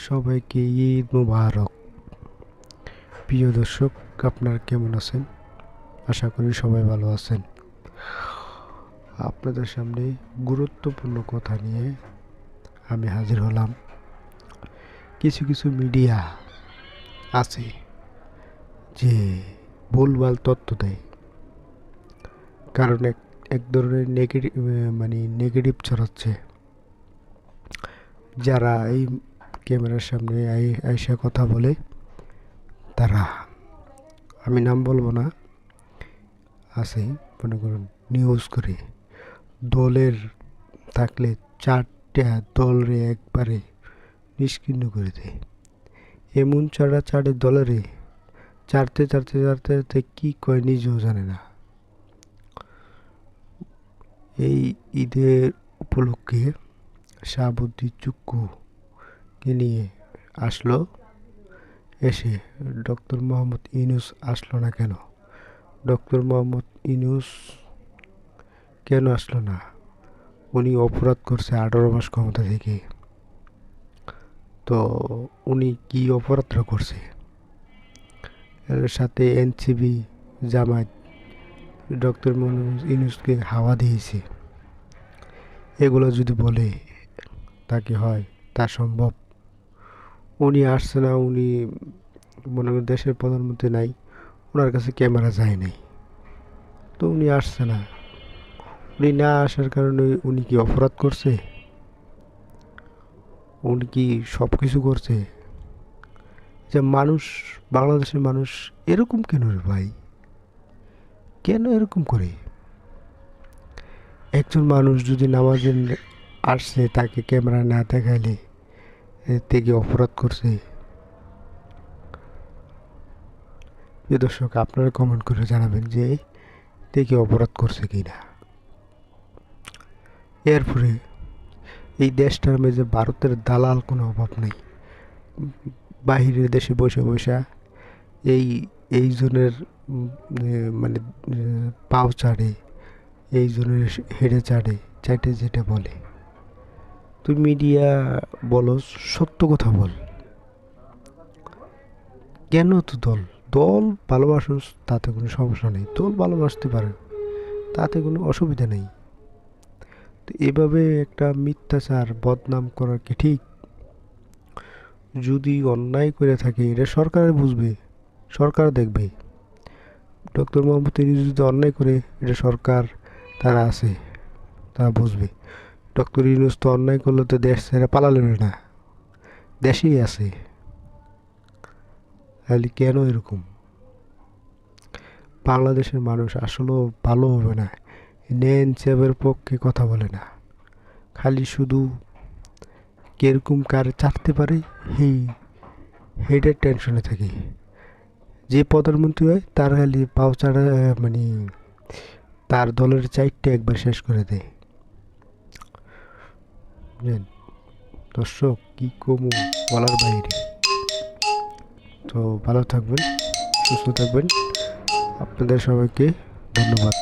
সবাইকে ঈদ মোবারক। প্রিয় দর্শক, আপনারা কেমন আছেন? আশা করি সবাই ভালো আছেন। আপনাদের সামনে গুরুত্বপূর্ণ কথা নিয়ে আমি হাজির হলাম। কিছু কিছু মিডিয়া আছে যে ভুলভাল তথ্য দেয়, কারণ এক ধরনের নেগেটিভ ছড়াচ্ছে। যারা এই ক্যামেরার সামনে আইসা কথা বলে, তারা, আমি নাম বলবো না, আছে মনে করুন নিউজ করে দলের থাকলে চারটা দলরে একবারে নিষ্কীর্ণ করে দেয়। এমন চাড়ে দলেরে চারতে চারতে চারতে চারতে কি কয় নিজেও জানে না। এই ঈদের উপলক্ষে শাহাবুদ্দিন চুক্কুকে নিয়ে আসলো, এসে ডক্টর মোহাম্মদ ইউনূস আসলো না কেন? ডক্টর মোহাম্মদ ইউনূস কেন আসলো না? উনি অপরাধ করছে 18 মাস ক্ষমতা থেকে। তো উনি কি অপরাধটা করছে? এর সাথে এনসিপি জামায়াত ডক্টর মোহাম্মদ ইউনূসকে হাওয়া দিয়েছে। এগুলো যদি বলে তাকে হয় তা সম্ভব? উনি আসছে না, উনি মনে করেন দেশের প্রধানমন্ত্রী নাই, ওনার কাছে ক্যামেরা যায় নাই, তো উনি আসছে না। উনি না আসার কারণে উনি কি অপরাধ করছে? উনি কি সব কিছু করছে? যে মানুষ, বাংলাদেশের মানুষ এরকম কেন রে ভাই? কেন এরকম করে? একজন মানুষ যদি নামাজে আসছে, তাকে ক্যামেরা না দেখাইলে এতে কি অপরাধ করছে? প্রিয় দর্শক, আপনারা কমেন্ট করে জানাবেন যে এতে কি অপরাধ করছে কিনা। এরপরে এই দেশটার মাঝে ভারতের দালাল কোনো অভাব নেই। বাহিরের দেশে বসে বসে এই এই জনের মানে পাও চাড়ে, এই জনের হেডে চাড়ে, চাটে যেটা বলে। তুই মিডিয়া বলো, সত্য কথা বল। কেন তো দল দল ভালোবাসুস, তাতে কোনো সমস্যা নেই, দল ভালোবাসতে পারেন, তাতে কোনো অসুবিধা নেই। তো এভাবে একটা মিথ্যাচার বদনাম করা কি ঠিক? যদি অন্যায় করে থাকে এটা সরকারে বুঝবে, সরকার দেখবে। ডক্টর মোহাম্মদ ইউনূস যদি অন্যায় করে, এটা সরকার, তারা আছে, তারা বুঝবে। ডক্টর ইউনূস তো অন্যায় করলে তো দেশ ছেড়ে পালালে না, দেশেই আছে। তাহলে কেন এরকম? বাংলাদেশের মানুষ আসলেও ভালো হবে না, ন্যায় ইনসাফের পক্ষে কথা বলে না, খালি শুধু কিরকম কার চাটতে পারে হেডের টেনশনে থাকে। যে প্রধানমন্ত্রী হয় তার খালি পাও চাড়া, মানে তার দলের চাইটটা একবার শেষ করে দেয়। বুঝলেন দর্শক, কি কমু বলার বাইরে। তো ভালো থাকবেন, সুস্থ থাকবেন। আপনাদের সবাইকে ধন্যবাদ।